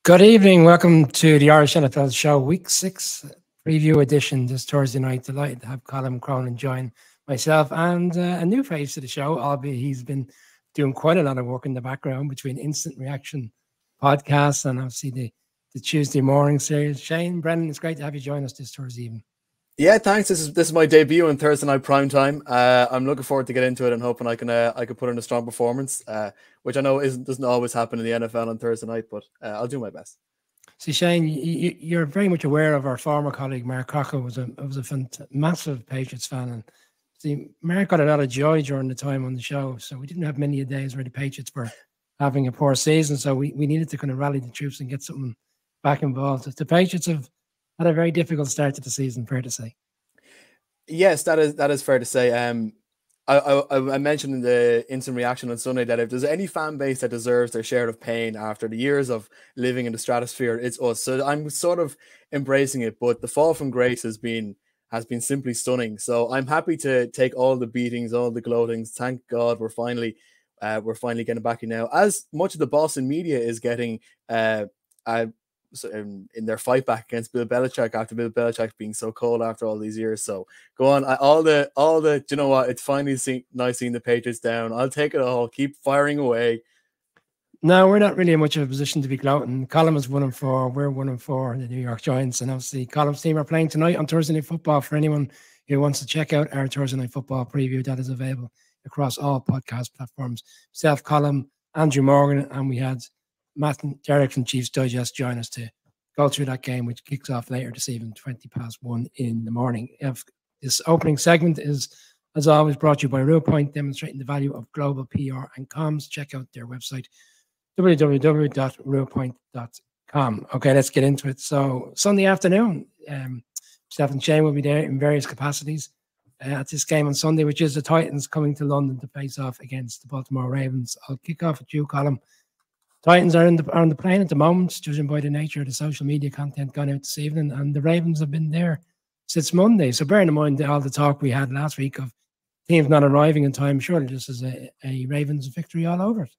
Good evening. Welcome to the Irish NFL Show, Week 6 preview edition this Thursday night. Delighted to have Colin Cronin join myself and a new face to the show, albeit he's been doing quite a lot of work in the background between Instant Reaction podcasts and obviously the Tuesday morning series. Shane, Brendan, it's great to have you join us this Thursday evening. Yeah, thanks. This is my debut on Thursday night prime time. I'm looking forward to get into it and hoping I can put in a strong performance, which I know doesn't always happen in the NFL on Thursday night, but I'll do my best. See, Shane, you're very much aware of our former colleague Mark Crocker was a massive Patriots fan, and see, Mark got a lot of joy during the time on the show. So we didn't have many days where the Patriots were having a poor season, so we needed to kind of rally the troops and get something back involved. The Patriots have had a very difficult start to the season, fair to say. Yes, that is fair to say. I mentioned in the Instant Reaction on Sunday that if there's any fan base that deserves their share of pain after the years of living in the stratosphere, it's us. So I'm sort of embracing it, but the fall from grace has been simply stunning. So I'm happy to take all the beatings, all the gloatings. Thank God we're finally getting back in now. As much of the Boston media is getting in their fight back against Bill Belichick after Bill Belichick being so cold after all these years. So go on, all the you know what? It's finally nice seeing the Patriots down. I'll take it all. Keep firing away. No, we're not really in much of a position to be gloating. Colin was 1-4. We're 1-4. The New York Giants, and obviously Colin's team are playing tonight on Thursday Night Football. For anyone who wants to check out our Thursday Night Football preview, that is available across all podcast platforms. Self, Colin, Andrew Morgan, and we had Matt and Derek from Chiefs Digest join us to go through that game, which kicks off later this evening, 1:20 in the morning. This opening segment is, as always, brought to you by RealPoint, demonstrating the value of global PR and comms. Check out their website, www.realpoint.com. Okay, let's get into it. So Sunday afternoon, Steph and Shane will be there in various capacities at this game on Sunday, which is the Titans coming to London to face off against the Baltimore Ravens. I'll kick off with you, Colin. Titans are on the plane at the moment, judging by the nature of the social media content gone out this evening, and the Ravens have been there since Monday. So bearing in mind all the talk we had last week of teams not arriving in time, surely this is a Ravens victory all over it.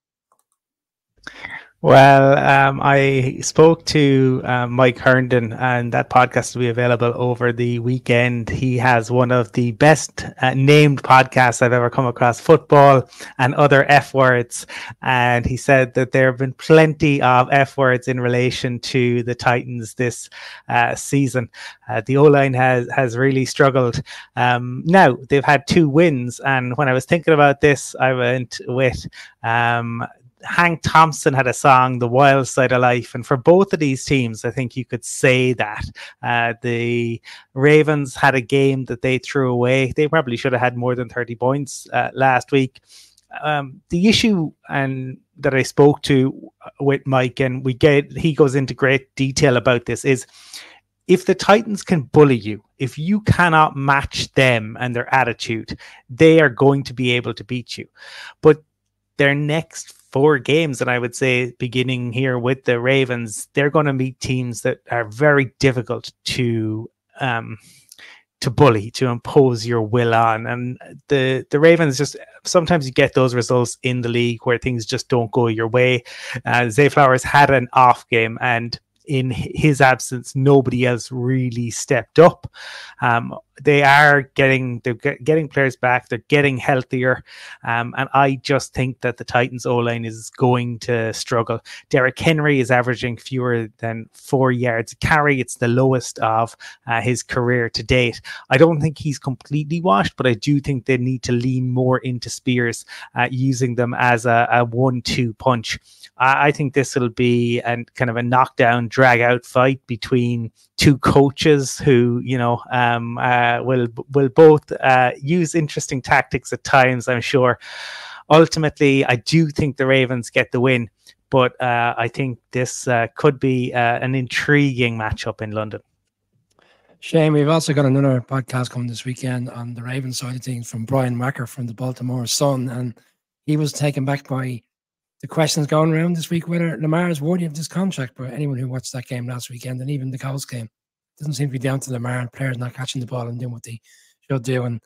Well, I spoke to Mike Herndon, and that podcast will be available over the weekend. He has one of the best named podcasts I've ever come across, football and other F words. And he said that there have been plenty of F words in relation to the Titans this season. The O-line has really struggled. Now, they've had 2 wins. And when I was thinking about this, I went with Hank Thompson had a song, The Wild Side of Life. And for both of these teams, I think you could say that. The Ravens had a game that they threw away. They probably should have had more than 30 points last week. The issue that I spoke to with Mike, and he goes into great detail about this, is if the Titans can bully you, if you cannot match them and their attitude, they are going to be able to beat you. But their next 4 games, and I would say beginning here with the Ravens, they're going to meet teams that are very difficult to bully, to impose your will on. And the Ravens, just sometimes you get those results in the league where things just don't go your way. Zay Flowers had an off game, and in his absence, nobody else really stepped up. They're getting players back. They're getting healthier. And I just think that the Titans O-line is going to struggle. Derrick Henry is averaging fewer than 4 yards a carry. It's the lowest of his career to date. I don't think he's completely washed, but I do think they need to lean more into Spears, using them as a 1-2 punch. I think this will be kind of a knockdown, drag-out fight between 2 coaches who, will both use interesting tactics at times, I'm sure. Ultimately, I do think the Ravens get the win, but I think this could be an intriguing matchup in London. Shane, we've also got another podcast coming this weekend on the Ravens side of things from Brian Wacker from the Baltimore Sun, and he was taken back by the questions going around this week whether Lamar is worthy of this contract. But anyone who watched that game last weekend, and even the Colts game, doesn't seem to be down to Lamar and players not catching the ball and doing what they should do. And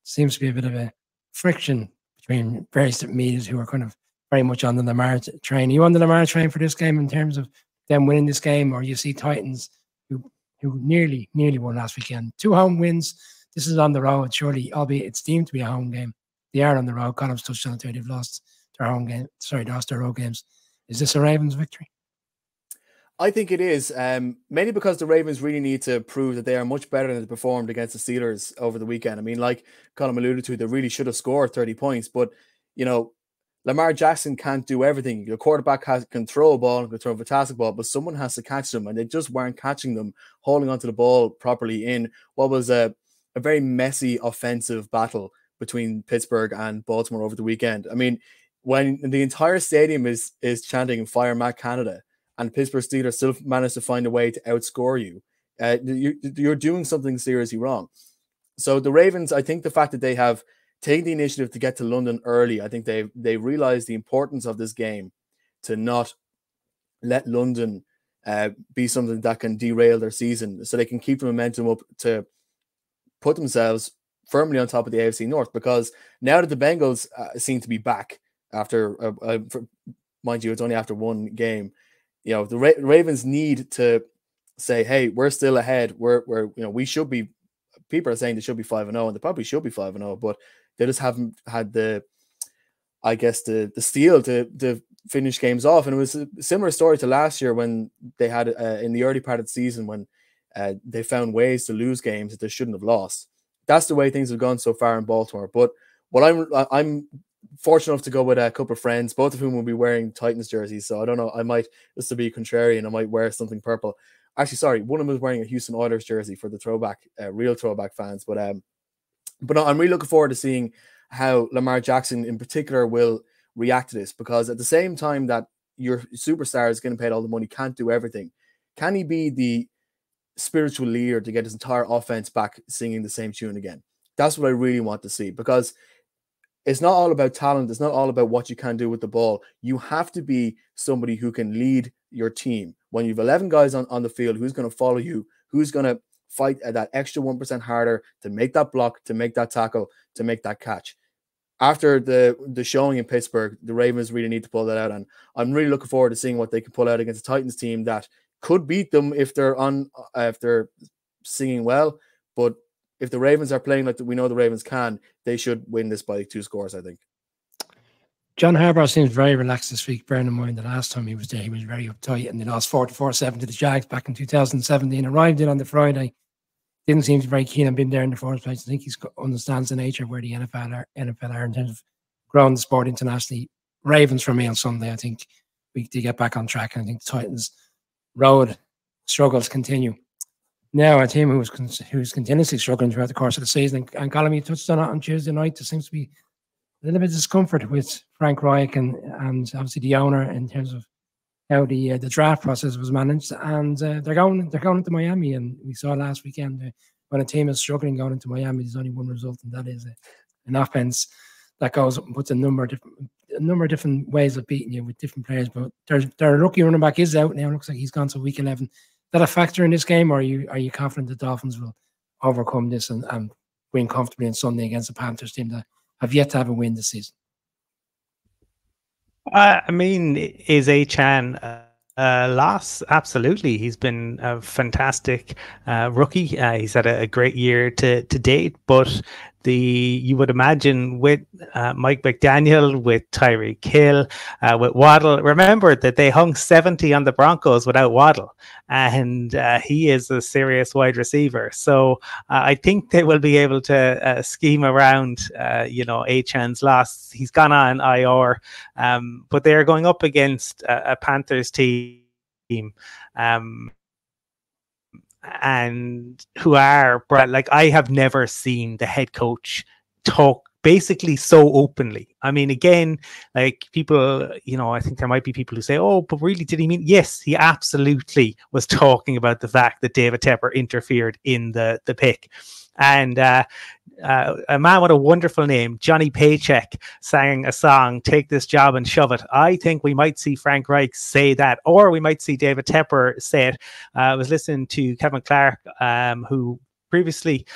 seems to be a bit of a friction between various medias who are kind of very much on the Lamar train. Are you on the Lamar train for this game in terms of them winning this game, or you see Titans who nearly won last weekend. 2 home wins. This is on the road, surely, albeit it's deemed to be a home game. They are on the road. Columns touched on it too. They've lost their home game. Sorry, they lost their road games. Is this a Ravens victory? I think it is, mainly because the Ravens really need to prove that they are much better than they performed against the Steelers over the weekend. I mean, like Colin alluded to, they really should have scored 30 points, but, you know, Lamar Jackson can't do everything. Your quarterback can throw a ball, can throw a fantastic ball, but someone has to catch them, and they just weren't catching them, holding onto the ball properly in what was a very messy offensive battle between Pittsburgh and Baltimore over the weekend. I mean, when the entire stadium is chanting "Fire Matt Canada," and Pittsburgh Steelers still managed to find a way to outscore you, you're doing something seriously wrong. So the Ravens, I think the fact that they have taken the initiative to get to London early, I think they realize the importance of this game, to not let London be something that can derail their season, so they can keep the momentum up to put themselves firmly on top of the AFC North. Because now that the Bengals seem to be back after, mind you, it's only after one game, you know, the Ravens need to say, hey, we're still ahead. We're you know, we should be, people are saying they should be 5-0, and they probably should be 5-0, but they just haven't had the steel to finish games off. And it was a similar story to last year when they had in the early part of the season when they found ways to lose games that they shouldn't have lost. That's the way things have gone so far in Baltimore. But what I'm fortunate enough to go with a couple of friends, both of whom will be wearing Titans jerseys. So I don't know, I might, just to be contrarian, I might wear something purple. Actually, sorry, one of them is wearing a Houston Oilers jersey for the throwback, real throwback fans. But I'm really looking forward to seeing how Lamar Jackson in particular will react to this, because at the same time that your superstar is getting paid all the money, can't do everything. Can he be the spiritual leader to get his entire offense back singing the same tune again? That's what I really want to see, because it's not all about talent. It's not all about what you can do with the ball. You have to be somebody who can lead your team. When you have 11 guys on the field, who's going to follow you, who's going to fight at that extra 1% harder to make that block, to make that tackle, to make that catch. After the showing in Pittsburgh, the Ravens really need to pull that out. And I'm really looking forward to seeing what they can pull out against the Titans team that could beat them if they're singing well. But if the Ravens are playing like we know the Ravens can, they should win this by 2 scores, I think. John Harbaugh seems very relaxed this week, bearing in mind the last time he was there, he was very uptight, and they lost 44-7 to the Jags back in 2017. Arrived in on the Friday, didn't seem very keen on being there in the first place. I think he understands the nature of where the NFL are in terms of growing the sport internationally. Ravens for me on Sunday, I think we to get back on track, and I think the Titans' road struggles continue. Now, a team who's continuously struggling throughout the course of the season, and Colin, you touched on it on Tuesday night, there seems to be a little bit of discomfort with Frank Reich and obviously the owner in terms of how the draft process was managed. And they're going into Miami, and we saw last weekend when a team is struggling going into Miami, there's only one result, and that is an offense that goes up and puts a number of different ways of beating you with different players. But their rookie running back is out now. It looks like he's gone to week 11. Is that a factor in this game, or are you confident the Dolphins will overcome this and win comfortably on Sunday against the Panthers team that have yet to have a win this season? I mean, is Achan loss? Absolutely. He's been a fantastic rookie. He's had a great year to date, but you would imagine with Mike McDaniel, with Tyreek Hill, with Waddle. Remember that they hung 70 on the Broncos without Waddle, and he is a serious wide receiver. So I think they will be able to scheme around, Achan's loss. He's gone on IR, but they are going up against a Panthers team. And who are, like, I have never seen the head coach talk basically so openly. I mean, again, like people, I think there might be people who say, oh, but really, did he mean? Yes, he absolutely was talking about the fact that David Tepper interfered in the pick. And a man with a wonderful name, Johnny Paycheck, sang a song, "Take This Job and Shove It." I think we might see Frank Reich say that, or we might see David Tepper say it. I was listening to Kevin Clark, who previously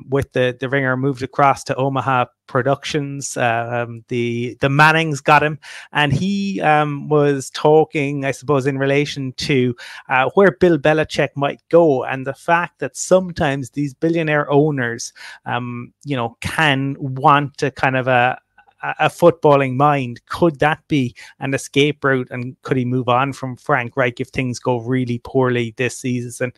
with the Ringer, moved across to Omaha Productions. The Mannings got him, and he was talking, I suppose, in relation to where Bill Belichick might go, and the fact that sometimes these billionaire owners, can want to kind of a footballing mind. Could that be an escape route, and could he move on from Frank Reich if things go really poorly this season?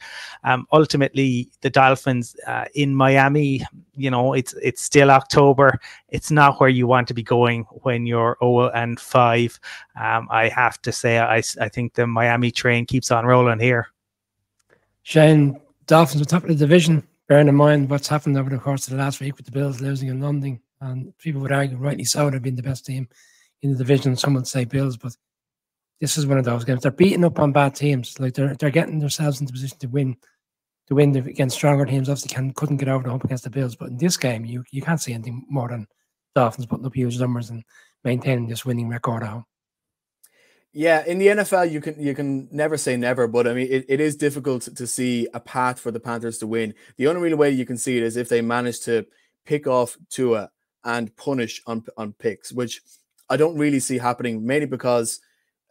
Ultimately, the Dolphins in Miami, it's still October. It's not where you want to be going when you're 0-5. I have to say, I think the Miami train keeps on rolling here. Shane, Dolphins are top of the division, bearing in mind what's happened over the course of the last week with the Bills losing in London. And people would argue, rightly so, they've been the best team in the division. Some would say Bills, but this is one of those games. They're beating up on bad teams. Like they're getting themselves into position to win against stronger teams. Obviously, couldn't get over the hump against the Bills. But in this game, you can't see anything more than Dolphins putting up huge numbers and maintaining this winning record at home. Yeah, in the NFL, you can never say never, but I mean, it is difficult to see a path for the Panthers to win. The only real way you can see it is if they manage to pick off Tua and punish on picks, which I don't really see happening, mainly because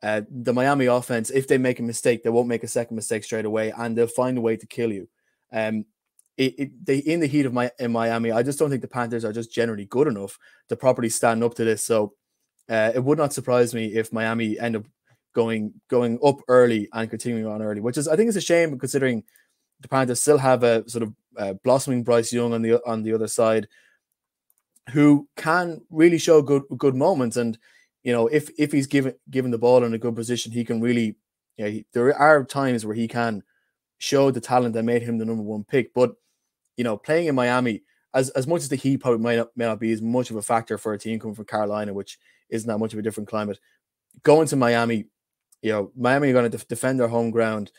the Miami offense, if they make a mistake, they won't make a second mistake straight away, and they'll find a way to kill you. They in the heat of in Miami, I just don't think the Panthers are just generally good enough to properly stand up to this. So it would not surprise me if Miami end up going up early and continuing on early, which is, I think, is a shame considering the Panthers still have a sort of blossoming Bryce Young on the other side, who can really show good moments. And if he's given the ball in a good position, he can really, there are times where he can show the talent that made him the number one pick. But playing in Miami, as much as the heat probably may not be as much of a factor for a team coming from Carolina, which isn't that much of a different climate, going to Miami, Miami are going to defend their home ground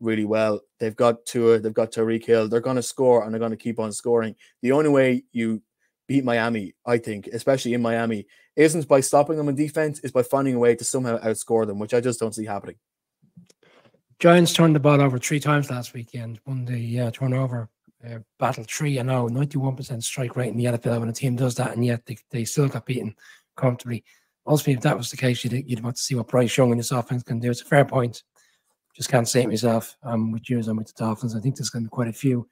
really well. They've got Tua, they've got Tyreek Hill. They're going to score, and they're going to keep on scoring. The only way you beat Miami, I think, especially in Miami, isn't by stopping them in defense, is by finding a way to somehow outscore them, which I just don't see happening. Giants turned the ball over 3 times last weekend, won the turnover battle 3-0, 91% strike rate in the NFL when a team does that, and yet they still got beaten comfortably. Ultimately, if that was the case, you'd want to see what Bryce Young and his offense can do. It's a fair point. Just can't say it myself. With you, I'm with the Dolphins. I think there's going to be quite a few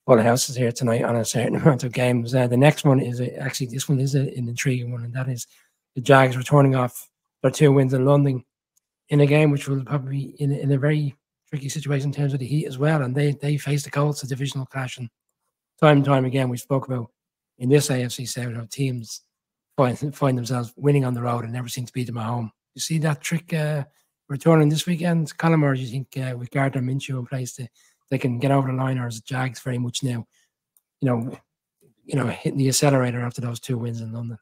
full houses here tonight on a certain amount of games. The next one is this one is an intriguing one, and that is the Jags returning off their 2 wins in London in a game which will probably be in a very tricky situation in terms of the heat as well. And they face the Colts, a divisional clash. And time and time again, we spoke about in this AFC South how teams find themselves winning on the road and never seem to beat them at home. You see that trick returning this weekend, Colin, or do you think with Gardner Minshew in place they can get over the line, or is it Jags very much now, hitting the accelerator after those 2 wins in London?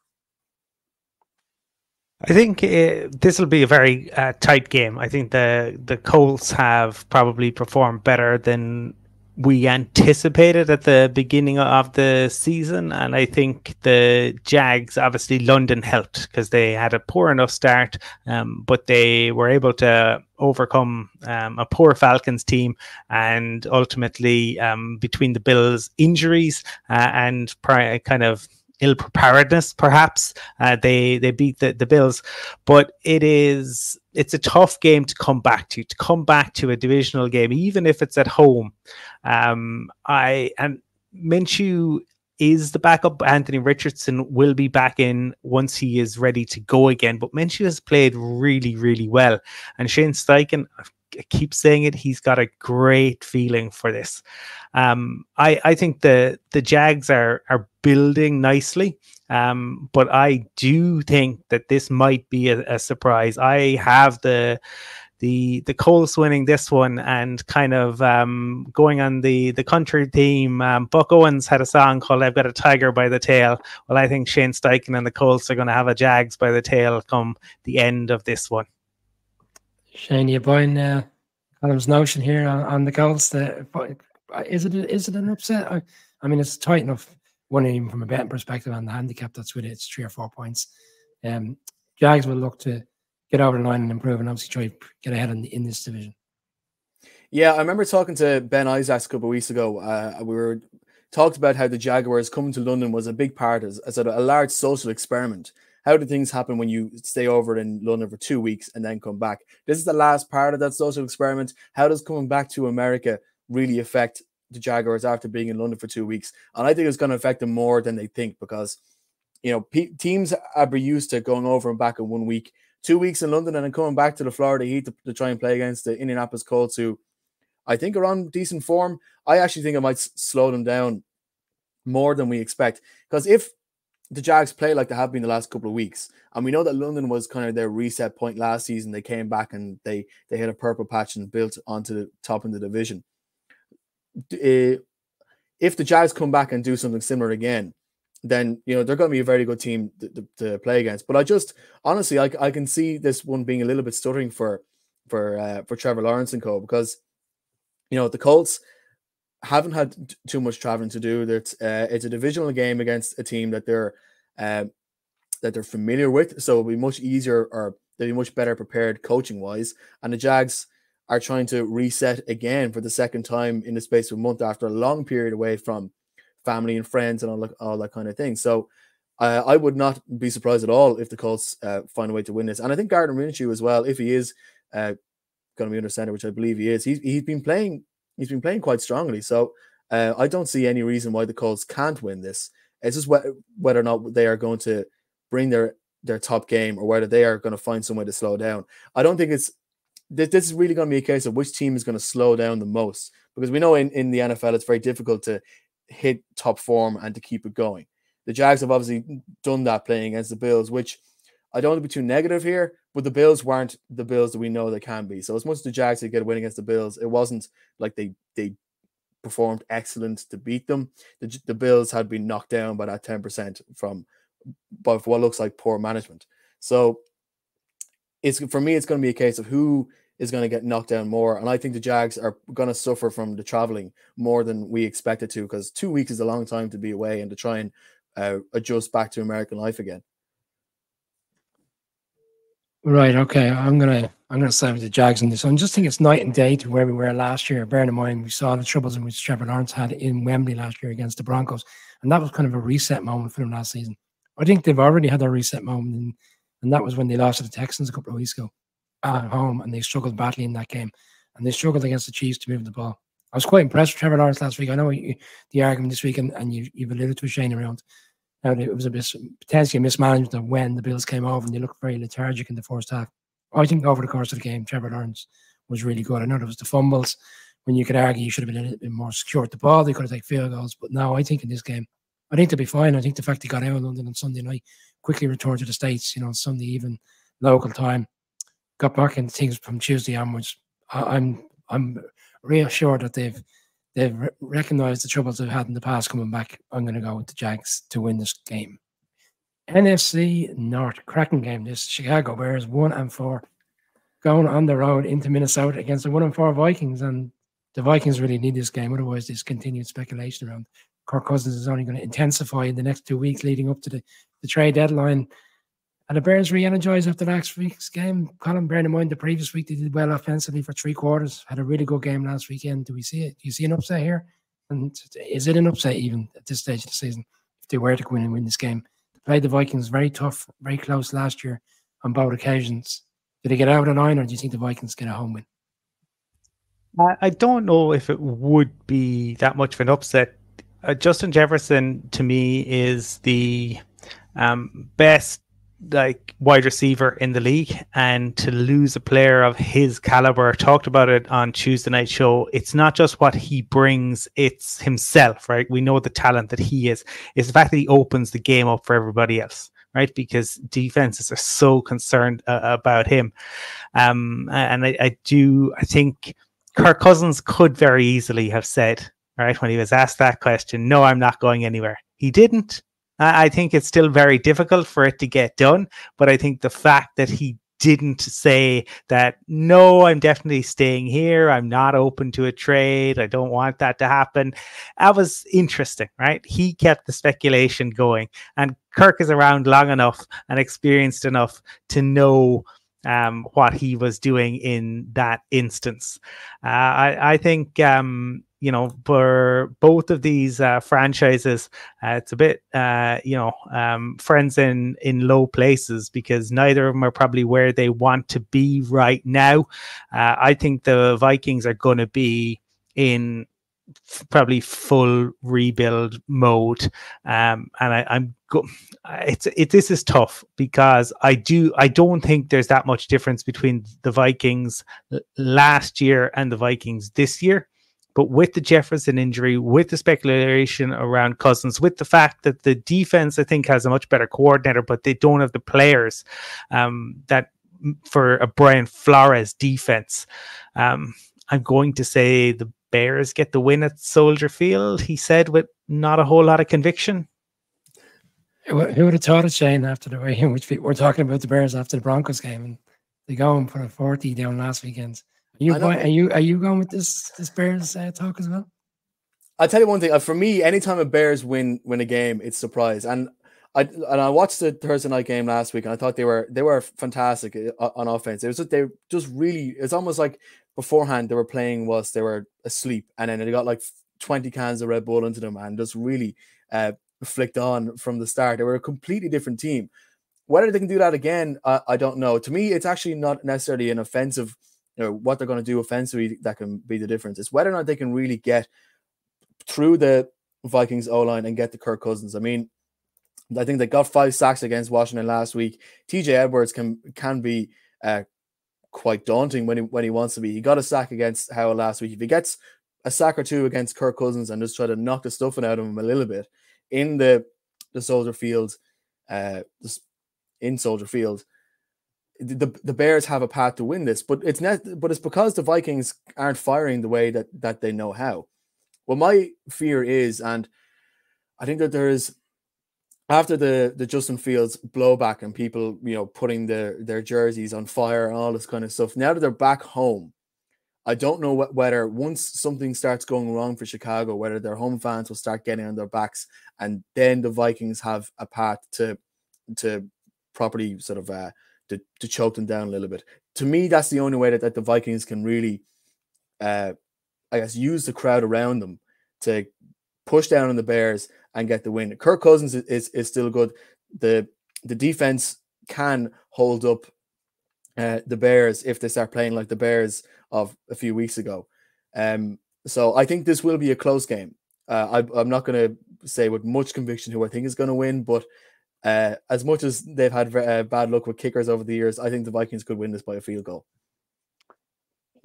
I think this will be a very tight game. I think the Colts have probably performed better than we anticipated at the beginning of the season, and I think the Jags, obviously London helped because they had a poor enough start, but they were able to overcome a poor Falcons team, and ultimately between the Bills' injuries and kind of ill preparedness, perhaps they beat the Bills. But it's a tough game to come back to a divisional game, even if it's at home. And Minshew is the backup. Anthony Richardson will be back in once he is ready to go again. But Minshew has played really, really well, and Shane Steichen, I keep saying it, he's got a great feeling for this. I think the Jags are building nicely, but I do think that this might be a surprise. I have the Colts winning this one, and kind of going on the country theme. Buck Owens had a song called "I've Got a Tiger by the Tail." Well, I think Shane Steichen and the Colts are going to have a Jags by the tail come the end of this one. Shane, you buying Adam's notion here on the Colts? Is it an upset? I mean, it's tight enough one, even from a betting perspective, and the handicap that's with it, it's 3 or 4 points. Jags will look to get over the line and improve, and obviously try to get ahead in this division. Yeah, I remember talking to Ben Isaacs a couple of weeks ago. We were talked about how the Jaguars coming to London was a big part as a large social experiment. How do things happen when you stay over in London for 2 weeks and then come back? This is the last part of that social experiment. How does coming back to America really affect the Jaguars after being in London for 2 weeks? And I think it's going to affect them more than they think, because teams are used to going over and back in 1 week. 2 weeks in London and then coming back to the Florida Heat to try and play against the Indianapolis Colts, who I think are on decent form. I actually think it might slow them down more than we expect. Because if the Jags play like they have been the last couple of weeks, and we know that London was kind of their reset point last season, they came back and they hit a purple patch and built onto the top in the division. If the Jags come back and do something similar again, then they're going to be a very good team to play against. But honestly, I can see this one being a little bit stuttering for Trevor Lawrence and co, because the Colts haven't had too much traveling to do. It's a divisional game against a team that they're familiar with, so it'll be much easier, or they'll be much better prepared coaching wise. And the Jags are trying to reset again for the second time in the space of a month after a long period away from family and friends and all that kind of thing. So I would not be surprised at all if the Colts find a way to win this. And I think Gardner Minshew as well, if he is going to be under center, which I believe he is, he's been playing quite strongly. So I don't see any reason why the Colts can't win this. It's just whether or not they are going to bring their top game, or whether they are going to find some way to slow down. I don't think this is really going to be a case of which team is going to slow down the most, because we know in the NFL it's very difficult to hit top form and to keep it going. The Jags have obviously done that playing against the Bills, which I don't want to be too negative here, but the Bills weren't the Bills that we know they can be. So as much as the Jags did get a win against the Bills, it wasn't like they performed excellent to beat them. The Bills had been knocked down by that 10% by what looks like poor management. So for me, it's going to be a case of who is going to get knocked down more. And I think the Jags are going to suffer from the traveling more than we expected to, because 2 weeks is a long time to be away and to try and adjust back to American life again. Right. Okay. I'm gonna side with the Jags on this. I just think it's night and day to where we were last year. Bearing in mind we saw the troubles in which Trevor Lawrence had in Wembley last year against the Broncos, and that was kind of a reset moment for them last season. I think they've already had their reset moment, and that was when they lost to the Texans a couple of weeks ago at home, and they struggled badly in that game, and they struggled against the Chiefs to move the ball. I was quite impressed with Trevor Lawrence last week. I know the argument this week, and you've alluded to Shane around. It was potentially a mismanagement of when the Bills came over and they looked very lethargic in the first half. I think over the course of the game, Trevor Lawrence was really good. I know there was the fumbles when you could argue you should have been a little bit more secure at the ball. They could have taken field goals. But no, I think in this game, I think they'll be fine. I think the fact they got out of London on Sunday night, quickly returned to the States, Sunday even local time, got back into things from Tuesday onwards. I'm reassured that they've recognized the troubles they've had in the past coming back. I'm going to go with the Jags to win this game. NFC North, cracking game. This Chicago Bears 1-4 going on the road into Minnesota against the 1-4 Vikings, and the Vikings really need this game. Otherwise, there's continued speculation around Kirk Cousins is only going to intensify in the next 2 weeks leading up to the trade deadline. And the Bears re-energized after last week's game. Colin, bearing in mind the previous week they did well offensively for 3 quarters, had a really good game last weekend. Do we see it? Do you see an upset here? And is it an upset even at this stage of the season if they were to go in and win this game? They played the Vikings very tough, very close last year on both occasions. Did they get out of the line, or do you think the Vikings get a home win? I don't know if it would be that much of an upset. Justin Jefferson, to me, is the best wide receiver in the league, and to lose a player of his caliber, talked about it on Tuesday night show, it's not just what he brings, it's himself, right? We know the talent that he is. It's the fact that he opens the game up for everybody else, right? Because defenses are so concerned about him. And I think Kirk Cousins could very easily have said, right, when he was asked that question, no, I'm not going anywhere. He didn't. I think it's still very difficult for it to get done, but I think the fact that he didn't say that, no, I'm definitely staying here, I'm not open to a trade, I don't want that to happen, that was interesting, right? He kept the speculation going, and Kirk is around long enough and experienced enough to know what he was doing in that instance. I think, for both of these franchises, it's a bit, friends in low places, because neither of them are probably where they want to be right now. I think the Vikings are going to be in probably full rebuild mode, and this is tough, because I don't think there's that much difference between the Vikings last year and the Vikings this year. But with the Jefferson injury, with the speculation around Cousins, with the fact that the defense, I think, has a much better coordinator, but they don't have the players that for a Brian Flores defense, I'm going to say the Bears get the win at Soldier Field, he said, with not a whole lot of conviction. Who would have thought it, Shane, after the way in which we're talking about the Bears after the Broncos game, and they go and put a 40 down last weekend. Are you going with this Bears talk as well? I'll tell you one thing. For me, anytime a Bears win a game, it's a surprise. And I watched the Thursday night game last week, and I thought they were fantastic on offense. It's almost like beforehand they were playing whilst they were asleep, and then they got like 20 cans of Red Bull into them and just really flicked on from the start. They were a completely different team. Whether they can do that again, I don't know. To me, it's actually not necessarily an offensive, what they're going to do offensively that can be the difference. It's whether or not they can really get through the Vikings O-line and get to Kirk Cousins. I mean, I think they got 5 sacks against Washington last week. TJ Edwards can be quite daunting when he wants to be. He got a sack against Howell last week. If he gets a sack or two against Kirk Cousins and just try to knock the stuffing out of him a little bit in the Soldier Field, in Soldier Field, the Bears have a path to win this. But it's because the Vikings aren't firing the way that they know how. Well, my fear is, and I think that there is, after the Justin Fields blowback and people, putting their jerseys on fire and all this kind of stuff, now that they're back home, I don't know whether once something starts going wrong for Chicago, whether their home fans will start getting on their backs, and then the Vikings have a path to properly sort of to choke them down a little bit. To me, that's the only way that the Vikings can really, I guess, use the crowd around them to push down on the Bears and get the win. Kirk Cousins is still good. The defense can hold up the Bears if they start playing like the Bears of a few weeks ago. So I think this will be a close game. I'm not going to say with much conviction who I think is going to win, but as much as they've had bad luck with kickers over the years, I think the Vikings could win this by a field goal.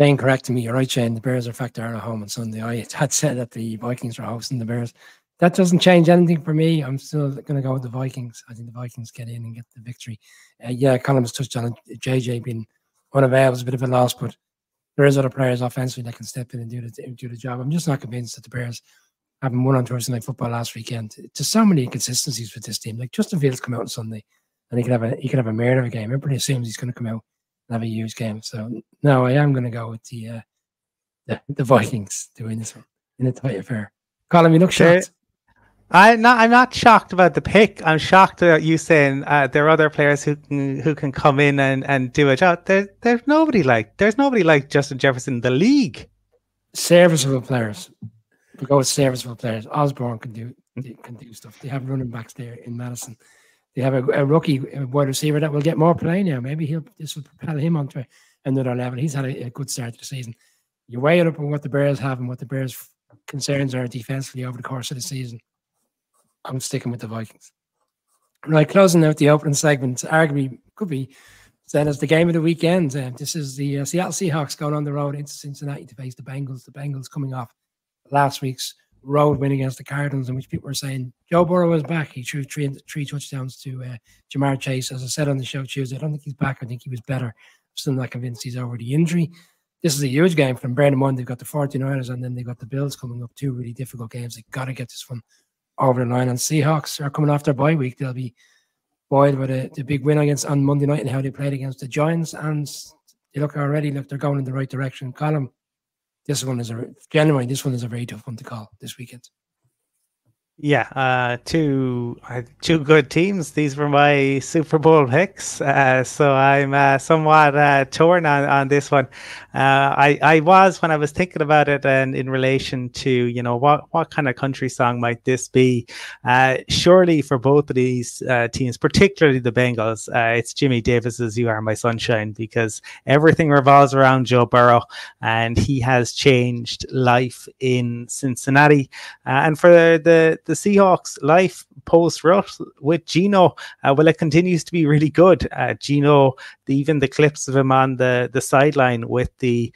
Shane, correct me. You're right, Shane. The Bears, in fact, are at home on Sunday. I had said that the Vikings are hosting the Bears. That doesn't change anything for me. I'm still going to go with the Vikings. I think the Vikings get in and get the victory. Colin has touched on it. JJ being unavailable is a bit of a loss, but there is other players offensively that can step in and do the job. I'm just not convinced that the Bears, having won on Thursday Night Football last weekend, there's so many inconsistencies with this team. Like Justin Fields come out on Sunday, and he could have a murder of a game. Everybody assumes he's going to come out and have a huge game. So no, I am going to go with the Vikings to win this one in a tight affair. Colin, you look shocked. I'm not shocked about the pick. I'm shocked about you saying there are other players who can come in and do a job. There's nobody like Justin Jefferson in the league. Serviceable players. We go with serviceable players. Osborne can do stuff. They have running backs there in Madison. They have a rookie wide receiver that will get more play now. Maybe this will propel him onto another level. He's had a good start to the season. You weigh it up on what the Bears have and what the Bears' concerns are defensively over the course of the season. I'm sticking with the Vikings. Right, closing out the opening segment, arguably could be said as the game of the weekend. This is the Seattle Seahawks going on the road into Cincinnati to face the Bengals. The Bengals coming off last week's road win against the Cardinals, in which people were saying Joe Burrow was back. He threw three touchdowns to Jamar Chase. As I said on the show Tuesday, I don't think he's back. I think he was better. I'm still not convinced he's over the injury. This is a huge game for them. Bear in mind, they've got the 49ers and then they've got the Bills coming up. Two really difficult games. They've got to get this one over the line. And Seahawks are coming off their bye week. They'll be buoyed with the big win on Monday night and how they played against the Giants. And they look, they're going in the right direction. Colin, this one is a very tough one to call this weekend. Two good teams. These were my Super Bowl picks, so I'm somewhat torn on this one. I was when I was thinking about it, and in relation to what kind of country song might this be? Surely for both of these teams, particularly the Bengals, it's Jimmy Davis's "You Are My Sunshine," because everything revolves around Joe Burrow, and he has changed life in Cincinnati. And for the Seahawks, life post-rut with Geno, it continues to be really good. Geno, even the clips of him on the sideline with the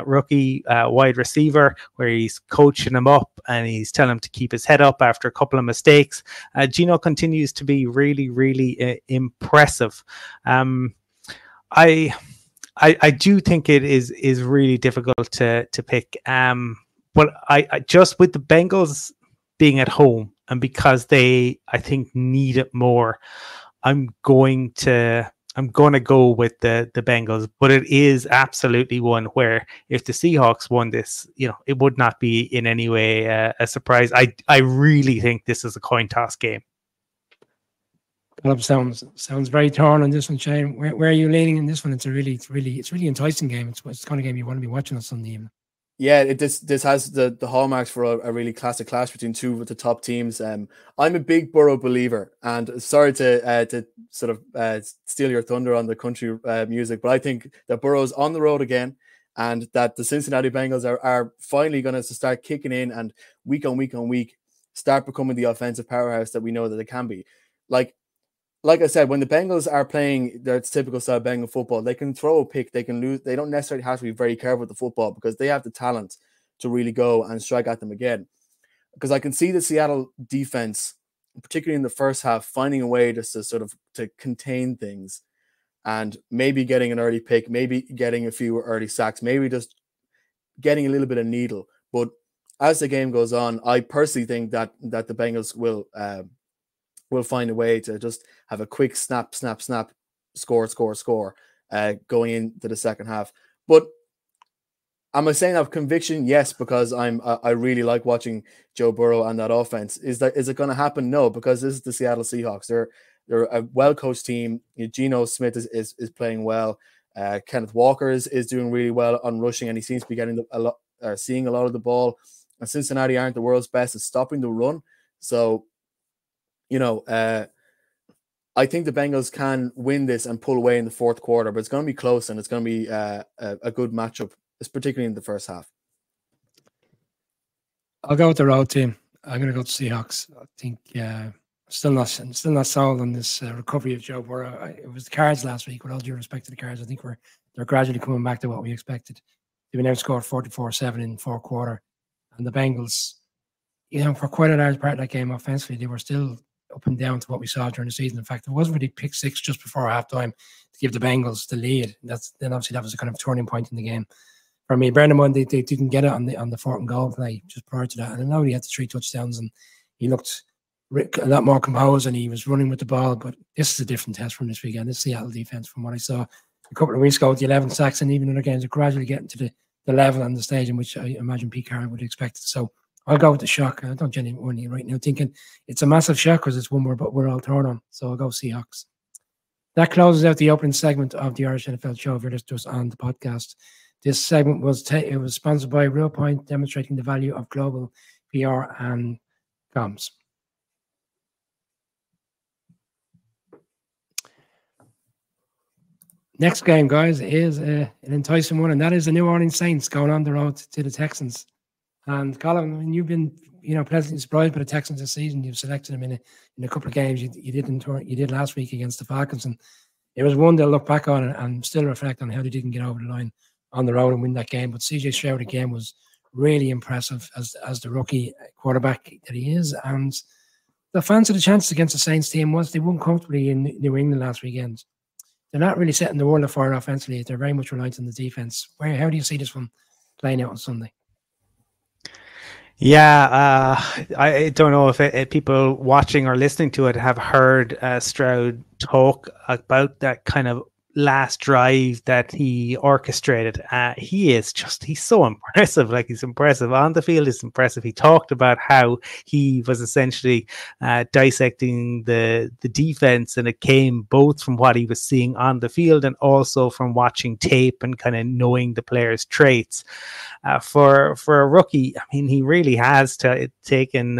rookie wide receiver, where he's coaching him up and he's telling him to keep his head up after a couple of mistakes. Geno continues to be really, really impressive. I do think it is really difficult to pick. But I just, with the Bengals being at home, and because I think need it more, I'm going to go with the Bengals. But it is absolutely one where if the Seahawks won this, it would not be in any way a surprise. I really think this is a coin toss game. Sounds very torn on this one, Shane. Where are you leaning in this one? It's really enticing game. It's the kind of game you want to be watching on Sunday evening. Yeah, this has the hallmarks for a really classic clash between two of the top teams. I'm a big Burrow believer, and sorry to sort of steal your thunder on the country music, but I think that Burrow's on the road again, and that the Cincinnati Bengals are finally going to start kicking in, and week on week start becoming the offensive powerhouse that we know that they can be. Like I said, when the Bengals are playing their typical style of Bengal football, they can throw a pick, they can lose. They don't necessarily have to be very careful with the football because they have the talent to really go and strike at them again. Because I can see the Seattle defense, particularly in the first half, finding a way just to sort of to contain things and maybe getting an early pick, maybe getting a few early sacks, maybe just getting a little bit of needle. But as the game goes on, I personally think that the Bengals will find a way to just have a quick snap, score, going into the second half. But am I saying I have conviction? Yes, because I really like watching Joe Burrow and that offense. Is it going to happen? No, because this is the Seattle Seahawks. They're a well-coached team. Geno Smith is playing well. Kenneth Walker is doing really well on rushing, and he seems to be getting seeing a lot of the ball. And Cincinnati aren't the world's best at stopping the run. So I think the Bengals can win this and pull away in the fourth quarter, but it's going to be close, and it's going to be a good matchup, particularly in the first half. I'll go with the road team. I'm going to go to Seahawks. I think still not sold on this recovery of Joe Burrow. It was the Cards last week. With all due respect to the Cards, I think they're gradually coming back to what we expected. They've been outscored 44-7 in the fourth quarter, and the Bengals, for quite a large part of that game offensively, they were still up and down to what we saw during the season. In fact, there wasn't really pick six just before halftime to give the Bengals the lead. Then obviously that was a kind of turning point in the game for me. Bear in mind they didn't get it on the fourth and goal play just prior to that, and I know he had the 3 touchdowns and he looked a lot more composed and he was running with the ball. But this is a different test from this weekend. This Seattle defense, from what I saw a couple of weeks ago with the 11 sacks, and even other games, are gradually getting to the level and the stage in which I imagine Pete Carroll would expect it. So I'll go with the shock. I don't genuinely right now thinking it's a massive shock because it's one we're all thrown on. So I'll go Seahawks. That closes out the opening segment of the Irish NFL show. If you're just on the podcast, this segment was sponsored by Real Point, demonstrating the value of global PR and comms. Next game, guys, is an enticing one, and that is the New Orleans Saints going on the road to the Texans. And Colin, I mean, you've been, pleasantly surprised by the Texans this season. You've selected them in a couple of games. You did last week against the Falcons, and it was one they'll look back on and still reflect on how they didn't get over the line on the road and win that game. But CJ Stroud again was really impressive as the rookie quarterback that he is. And the fans had a chance against the Saints team once they won comfortably in New England last weekend. They're not really setting the world afire offensively. They're very much reliant on the defense. How do you see this one playing out on Sunday? Yeah, I don't know if people watching or listening to it have heard Stroud talk about that kind of last drive that he orchestrated, he's so impressive. Like, he's impressive on the field, he's impressive. He talked about how he was essentially dissecting the defense, and it came both from what he was seeing on the field and also from watching tape and kind of knowing the players' traits. For a rookie, I mean, he really has taken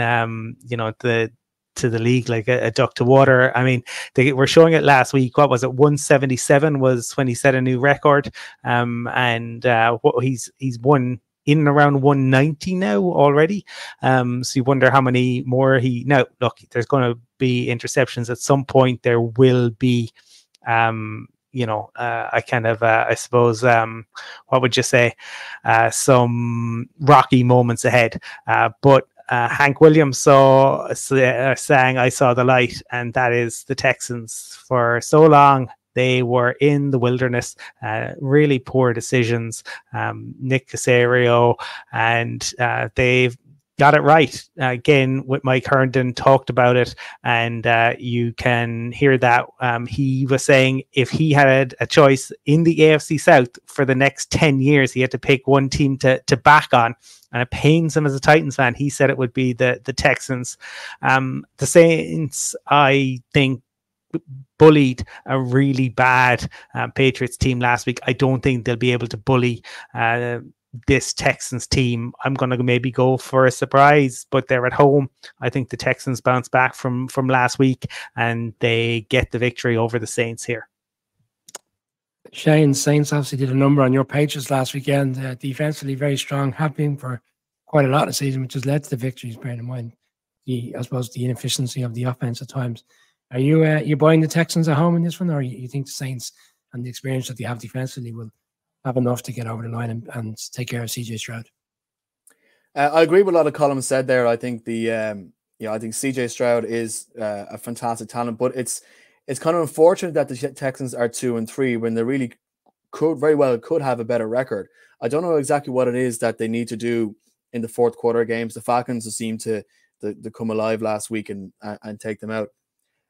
to the league like a duck to water. I mean, they were showing it last week. What was it? 177 was when he set a new record. He's won in and around 190 now already. So you wonder how many more now, look, there's going to be interceptions at some point. There will be, I suppose, what would you say? Some rocky moments ahead. But Hank Williams saying, "I saw the light," and that is the Texans. For so long, they were in the wilderness, really poor decisions. Nick Caserio, and they've got it right again. With Mike Herndon talked about it, and you can hear that he was saying if he had a choice in the AFC South for the next 10 years, he had to pick one team to back on. And it pains him as a Titans fan. He said it would be the Texans. The Saints, I think, bullied a really bad Patriots team last week. I don't think they'll be able to bully this Texans team. I'm going to maybe go for a surprise, but they're at home. I think the Texans bounce back from last week and they get the victory over the Saints here. Shane, Saints obviously did a number on your Patriots last weekend. Defensively very strong, have been for quite a lot of the season, which has led to the victories, bearing in mind I suppose the inefficiency of the offense at times. Are you buying the Texans at home in this one, or you think the Saints and the experience that they have defensively will have enough to get over the line and take care of CJ Stroud? I agree with a lot of Colin said there. I think I think CJ Stroud is a fantastic talent, but it's kind of unfortunate that the Texans are 2-3 when they really could have a better record. I don't know exactly what it is that they need to do in the fourth quarter games. The Falcons seem to come alive last week and take them out.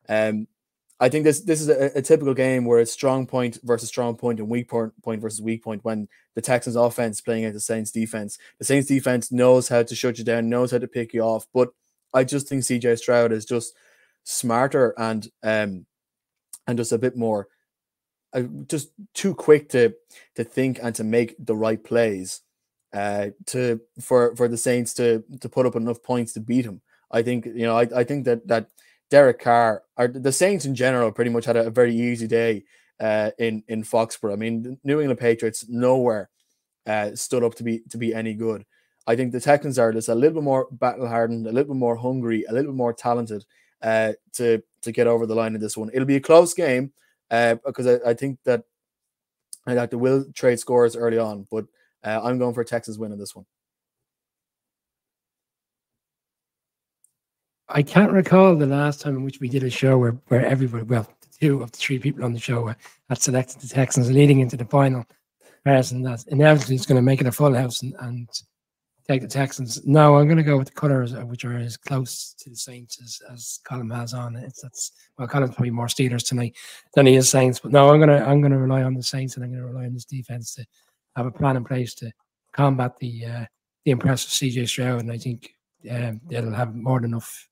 I think this is a typical game where it's strong point versus strong point and weak point versus weak point when the Texans offense playing against the Saints defense. The Saints defense knows how to shut you down, knows how to pick you off, but I just think CJ Stroud is just smarter and just a bit more just too quick to think and to make the right plays for the Saints to put up enough points to beat him. I think I think that Derek Carr, or the Saints in general, pretty much had a very easy day in Foxborough. I mean, the New England Patriots nowhere stood up to be any good. I think the Texans are just a little bit more battle hardened, a little bit more hungry, a little bit more talented to get over the line in this one. It'll be a close game because I think that they will trade scores early on, but I'm going for a Texans win in this one. I can't recall the last time in which we did a show where everybody, well, two of the three people on the show had selected the Texans leading into the final. Person that inevitably is going to make it a full house and take the Texans. No, I'm going to go with the colours, which are as close to the Saints as Colin has on. Colin's probably more Steelers tonight than he is Saints. But no, I'm going to rely on the Saints, and I'm going to rely on this defense to have a plan in place to combat the impressive CJ Stroud, and I think they'll have more than enough